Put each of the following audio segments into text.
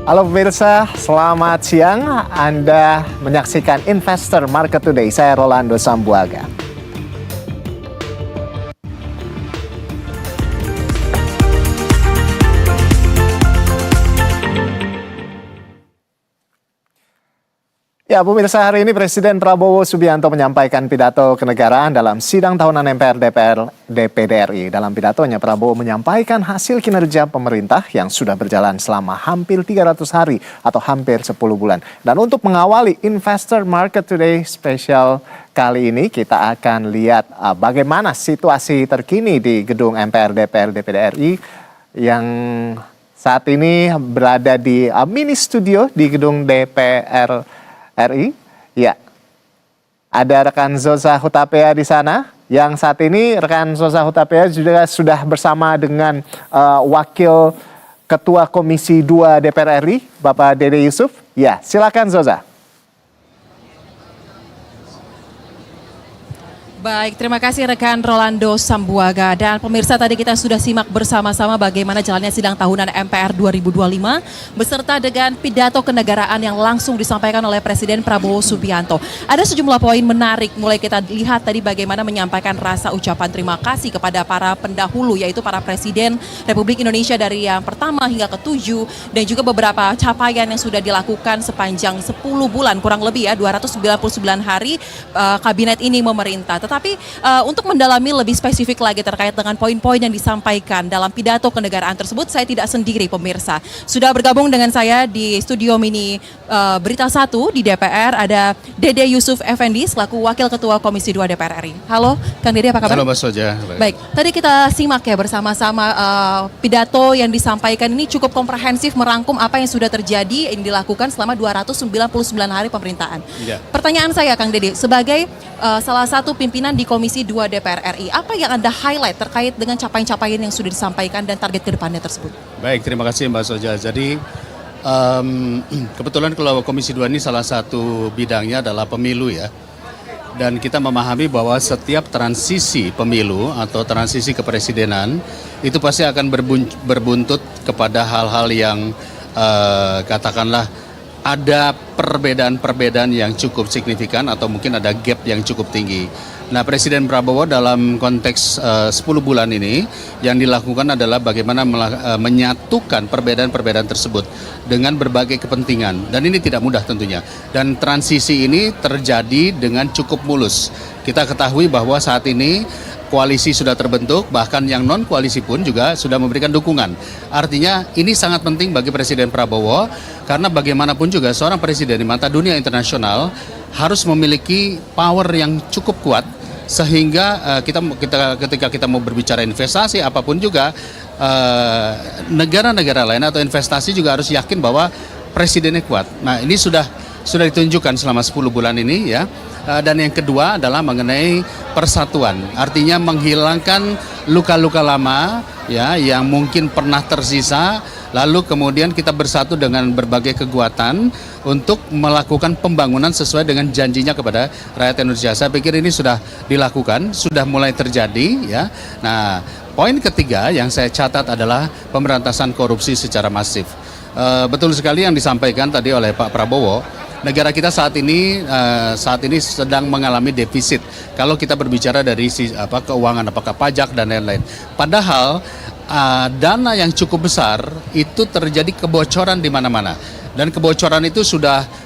Halo pemirsa, selamat siang. Anda menyaksikan Investor Market Today. Saya Rolando Sambuaga. Ya, pemirsa, hari ini Presiden Prabowo Subianto menyampaikan pidato kenegaraan dalam sidang tahunan MPR DPD RI. Dalam pidatonya, Prabowo menyampaikan hasil kinerja pemerintah yang sudah berjalan selama hampir 300 hari atau hampir 10 bulan. Dan untuk mengawali Investor Market Today spesial kali ini, kita akan lihat bagaimana situasi terkini di gedung MPR DPD RI yang saat ini berada di mini studio di gedung DPR RI. Ya, ada rekan Zoza Hutapea di sana. Yang saat ini rekan Zoza Hutapea juga sudah bersama dengan Wakil Ketua Komisi 2 DPR RI, Bapak Dede Yusuf. Ya, silakan Zoza. Baik, terima kasih rekan Rolando Sambuaga. Dan pemirsa, tadi kita sudah simak bersama-sama bagaimana jalannya sidang tahunan MPR 2025 beserta dengan pidato kenegaraan yang langsung disampaikan oleh Presiden Prabowo Subianto. Ada sejumlah poin menarik, mulai kita lihat tadi bagaimana menyampaikan rasa ucapan terima kasih kepada para pendahulu, yaitu para Presiden Republik Indonesia dari yang pertama hingga ke-7, dan juga beberapa capaian yang sudah dilakukan sepanjang 10 bulan, kurang lebih ya, 299 hari kabinet ini memerintah. Tapi untuk mendalami lebih spesifik lagi terkait dengan poin-poin yang disampaikan dalam pidato kenegaraan tersebut, saya tidak sendiri pemirsa. Sudah bergabung dengan saya di studio mini Berita 1 di DPR, ada Dede Yusuf Effendi selaku Wakil Ketua Komisi 2 DPR RI. Halo Kang Dede, apa kabar? Halo Mbak Soja. Baik, tadi kita simak ya bersama-sama pidato yang disampaikan ini cukup komprehensif, merangkum apa yang sudah terjadi yang dilakukan selama 299 hari pemerintahan. Ya. Pertanyaan saya Kang Dede, sebagai salah satu pimpinan di Komisi 2 DPR RI, apa yang Anda highlight terkait dengan capaian-capaian yang sudah disampaikan dan target ke depannya tersebut? Baik, terima kasih Mbak Soja. Jadi kebetulan kalau Komisi 2 ini salah satu bidangnya adalah pemilu ya. Dan kita memahami bahwa setiap transisi pemilu atau transisi kepresidenan itu pasti akan berbuntut kepada hal-hal yang katakanlah ada perbedaan-perbedaan yang cukup signifikan atau mungkin ada gap yang cukup tinggi. Nah, Presiden Prabowo dalam konteks 10 bulan ini yang dilakukan adalah bagaimana menyatukan perbedaan-perbedaan tersebut dengan berbagai kepentingan. Dan ini tidak mudah tentunya. Dan transisi ini terjadi dengan cukup mulus. Kita ketahui bahwa saat ini koalisi sudah terbentuk, bahkan yang non-koalisi pun juga sudah memberikan dukungan. Artinya ini sangat penting bagi Presiden Prabowo, karena bagaimanapun juga seorang presiden di mata dunia internasional harus memiliki power yang cukup kuat, sehingga ketika kita mau berbicara investasi apapun juga, negara-negara lain atau investasi juga harus yakin bahwa presidennya kuat. Nah, ini sudah ditunjukkan selama 10 bulan ini ya. Dan yang kedua adalah mengenai persatuan, artinya menghilangkan luka-luka lama ya yang mungkin pernah tersisa, lalu kemudian kita bersatu dengan berbagai kekuatan untuk melakukan pembangunan sesuai dengan janjinya kepada rakyat Indonesia. Saya pikir ini sudah dilakukan, sudah mulai terjadi ya. Nah, poin ketiga yang saya catat adalah pemberantasan korupsi secara masif. Betul sekali yang disampaikan tadi oleh Pak Prabowo. Negara kita saat ini sedang mengalami defisit. Kalau kita berbicara dari keuangan, apakah pajak dan lain-lain. Padahal dana yang cukup besar itu terjadi kebocoran di mana-mana. Dan kebocoran itu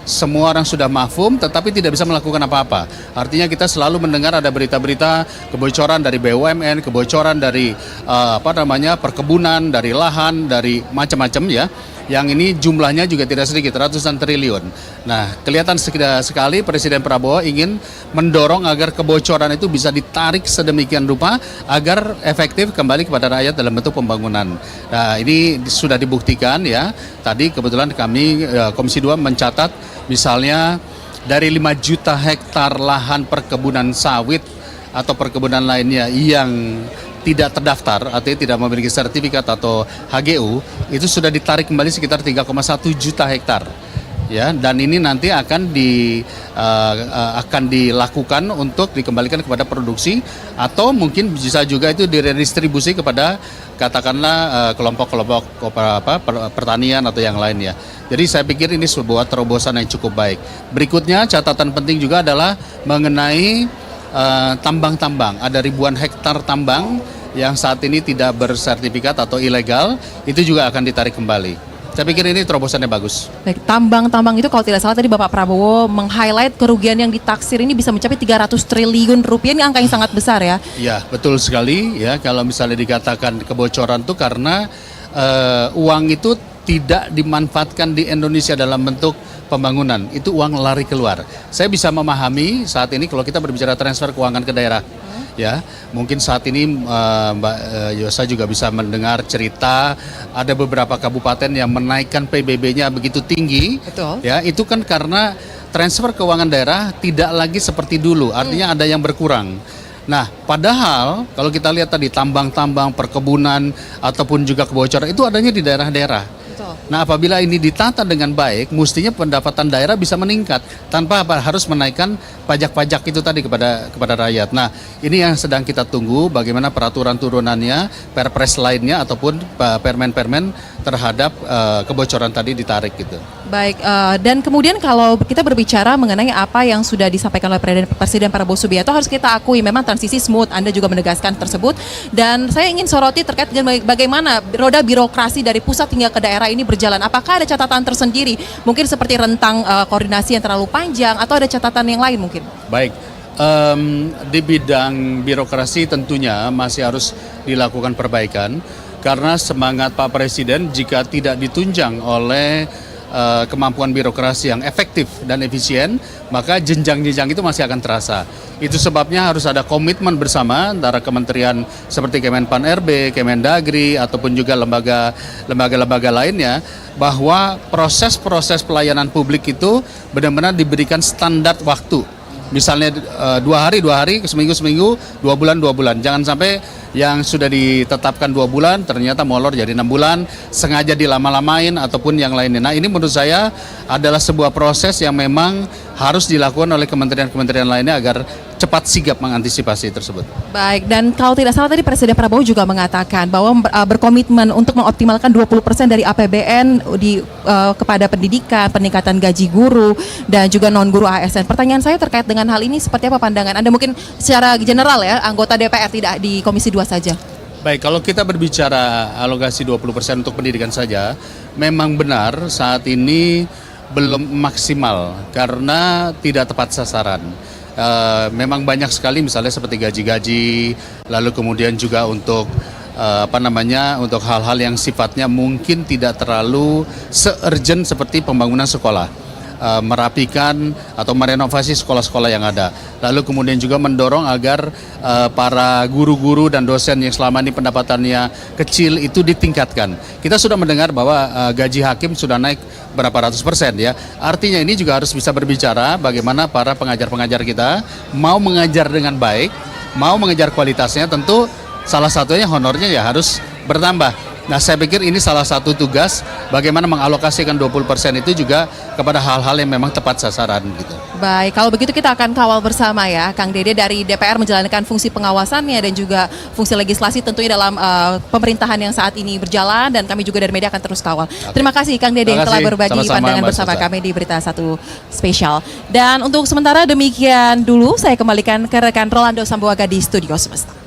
semua orang sudah mafhum, tetapi tidak bisa melakukan apa-apa. Artinya kita selalu mendengar ada berita-berita kebocoran dari BUMN, kebocoran dari perkebunan, dari lahan, dari macam-macam ya. Yang ini jumlahnya juga tidak sedikit, ratusan triliun. Nah, kelihatan sekali Presiden Prabowo ingin mendorong agar kebocoran itu bisa ditarik sedemikian rupa agar efektif kembali kepada rakyat dalam bentuk pembangunan. Nah, ini sudah dibuktikan ya. Tadi kebetulan kami Komisi 2 mencatat misalnya dari 5 juta hektar lahan perkebunan sawit atau perkebunan lainnya yang tidak terdaftar, artinya tidak memiliki sertifikat atau HGU, itu sudah ditarik kembali sekitar 3,1 juta hektar. ya, dan ini nanti akan akan dilakukan untuk dikembalikan kepada produksi atau mungkin bisa juga itu diredistribusi kepada katakanlah kelompok-kelompok pertanian atau yang lain ya. Jadi saya pikir ini sebuah terobosan yang cukup baik. Berikutnya catatan penting juga adalah mengenai tambang-tambang. Ada ribuan hektar tambang yang saat ini tidak bersertifikat atau ilegal, itu juga akan ditarik kembali. Saya pikir ini terobosannya bagus. Baik, tambang-tambang itu kalau tidak salah tadi Bapak Prabowo meng-highlight kerugian yang ditaksir ini bisa mencapai 300 triliun rupiah, ini angka yang sangat besar ya. Ya, betul sekali ya, kalau misalnya dikatakan kebocoran itu karena uang itu tidak dimanfaatkan di Indonesia dalam bentuk pembangunan, itu uang lari keluar. Saya bisa memahami saat ini kalau kita berbicara transfer keuangan ke daerah. Ya, mungkin saat ini Mbak Yosa juga bisa mendengar cerita ada beberapa kabupaten yang menaikkan PBB-nya begitu tinggi. Betul. Ya, itu kan karena transfer keuangan daerah tidak lagi seperti dulu, artinya ada yang berkurang. Nah, padahal kalau kita lihat tadi tambang-tambang, perkebunan ataupun juga kebocoran itu adanya di daerah-daerah. Betul. Nah, apabila ini ditata dengan baik, mestinya pendapatan daerah bisa meningkat tanpa harus menaikkan pajak-pajak itu tadi kepada rakyat. Nah, ini yang sedang kita tunggu bagaimana peraturan turunannya, perpres lainnya ataupun permen-permen terhadap kebocoran tadi ditarik gitu. Baik, dan kemudian kalau kita berbicara mengenai apa yang sudah disampaikan oleh Presiden Prabowo Subianto, harus kita akui memang transisi smooth, Anda juga menegaskan tersebut. Dan saya ingin soroti terkait dengan bagaimana roda birokrasi dari pusat hingga ke daerah ini berjalan. Apakah ada catatan tersendiri, mungkin seperti rentang koordinasi yang terlalu panjang, atau ada catatan yang lain mungkin? Baik, di bidang birokrasi tentunya masih harus dilakukan perbaikan. Karena semangat Pak Presiden jika tidak ditunjang oleh kemampuan birokrasi yang efektif dan efisien, maka jenjang-jenjang itu masih akan terasa. Itu sebabnya harus ada komitmen bersama antara kementerian seperti Kemenpan RB, Kemendagri, ataupun juga lembaga-lembaga lainnya, bahwa proses-proses pelayanan publik itu benar-benar diberikan standar waktu. Misalnya 2 hari, seminggu, 2 bulan. Jangan sampai yang sudah ditetapkan 2 bulan ternyata molor jadi 6 bulan, sengaja dilama-lamain ataupun yang lainnya. Nah, ini menurut saya adalah sebuah proses yang memang harus dilakukan oleh kementerian-kementerian lainnya agar cepat sigap mengantisipasi tersebut. Baik, dan kalau tidak salah tadi Presiden Prabowo juga mengatakan bahwa berkomitmen untuk mengoptimalkan 20% dari APBN kepada pendidikan, peningkatan gaji guru, dan juga non-guru ASN. Pertanyaan saya terkait dengan hal ini, seperti apa pandangan Anda? Mungkin secara general ya, anggota DPR, tidak di Komisi 2 saja. Baik, kalau kita berbicara alokasi 20% untuk pendidikan saja, memang benar saat ini belum maksimal karena tidak tepat sasaran. Memang banyak sekali misalnya seperti gaji-gaji, lalu kemudian juga untuk untuk hal-hal yang sifatnya mungkin tidak terlalu se-urgent seperti pembangunan sekolah, merapikan atau merenovasi sekolah-sekolah yang ada. Lalu kemudian juga mendorong agar para guru-guru dan dosen yang selama ini pendapatannya kecil itu ditingkatkan. Kita sudah mendengar bahwa gaji hakim sudah naik berapa ratus persen ya. Artinya ini juga harus bisa berbicara bagaimana para pengajar-pengajar kita mau mengajar dengan baik, mau mengejar kualitasnya, tentu salah satunya honornya ya harus bertambah. Nah, saya pikir ini salah satu tugas bagaimana mengalokasikan 20% itu juga kepada hal-hal yang memang tepat sasaran gitu. Baik, kalau begitu kita akan kawal bersama ya, Kang Dede dari DPR menjalankan fungsi pengawasannya dan juga fungsi legislasi tentunya dalam pemerintahan yang saat ini berjalan, dan kami juga dari media akan terus kawal. Oke. Terima kasih Kang Dede yang telah berbagi pandangan bersama kami di Berita Satu Spesial. Dan untuk sementara demikian dulu, saya kembalikan ke rekan Rolando Sambuaga di Studio Semesta.